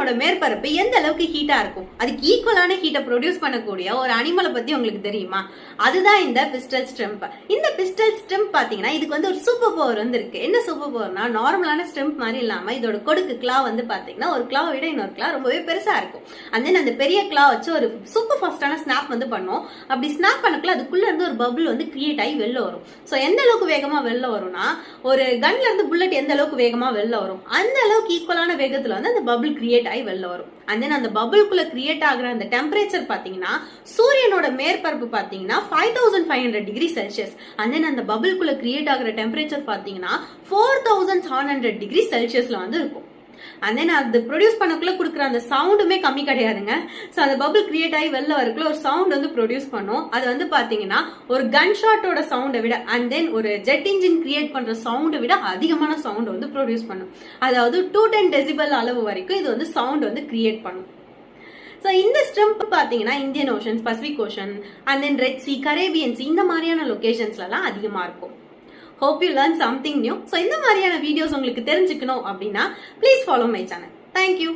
சூரியனோட மேற்பரப்பு எந்த அளவுக்கு ஹீட்டா இருக்கும், அதுக்கு ஈக்குவலான ஹீட்டை ப்ரொடியூஸ் பண்ணக்கூடிய ஒரு அனிமலை பத்தி உங்களுக்கு தெரியுமா? அதுதான் இந்த பிஸ்டல் ஸ்டெம்ப். இந்த பிஸ்டல் ஸ்டெம்ப் பாத்தீங்கன்னா இதுக்கு வந்து ஒரு சூப்பர் பவர் வந்து இருக்கு. என்ன சூப்பர் பவர்னா, நார்மலான ஸ்டெம்ப் மாதிரி இல்லாம இதோட கொடுக்கு கிளா வந்து பாத்தீங்கன்னா ஒரு கிளா விட இன்னொரு கிளா ரொம்பவே பெருசா இருக்கும். அந்த பெரிய கிளா வச்சு ஒரு சூப்பர் ஃபாஸ்டான ஸ்னாப் வந்து பண்ணும். அப்படி ஸ்னாப் பண்ணக்குள்ள அதுக்குள்ள இருந்து ஒரு பபிள் வந்து கிரியேட் ஆகி வெளில வரும். சோ எந்த அளவுக்கு வேகமா வெளில வரும்னா, ஒரு கன்ல இருந்து புல்லட் எந்த அளவுக்கு வேகமா வெளில வரும் அந்த அளவுக்கு ஈக்குவலான வேகத்துல வந்து அந்த பபிள் கிரியேட் ஆகி வெளில வரும். அந்த பபிள்குள்ள கிரியேட் ஆகிற அந்த டெம்பரேச்சர் பாத்தீங்கன்னா சூரியனோட மேற்பரப்பு பாத்தீங்கன்னா 5500 டிகிரி செல்சியஸ். அந்த பபிள்குள்ள கிரியேட் ஆகிற டெம்பரேச்சர் பாத்தீங்கன்னா 4700 டிகிரி செல்சியஸ்ல வந்து இருக்கும். அது ப்ரொடியூஸ் பண்ணக்குள்ள கொடுக்குற அந்த சவுண்டுமே கம்மி கிடையாதுங்க. ஸோ அந்த பபிள் கிரியேட் ஆகி வெளில வரக்குள்ள ஒரு சவுண்ட் வந்து ப்ரொடியூஸ் பண்ணும். அது வந்து பாத்தீங்கன்னா ஒரு கன் ஷாட்டோட சவுண்டை விட ஒரு ஜெட் இன்ஜின் கிரியேட் பண்ற சவுண்டை விட அதிகமான சவுண்ட் வந்து ப்ரொடியூஸ் பண்ணும். அதாவது 210 டெசிபல் அளவு வரைக்கும் இது வந்து சவுண்ட் வந்து கிரியேட் பண்ணும். ஸோ இந்த ஸ்டெம்ப் பாத்தீங்கன்னா Indian ocean, Pacific ocean red C, Caribbean C இந்த மாதிரியான லொகேஷன்ஸ்லாம் அதிகமா இருக்கும். Hope you learn something new. So இந்த மாதிரியான வீடியோஸ் உங்களுக்கு தெரிஞ்சுக்கணும் அப்படின்னா please follow my channel. Thank you.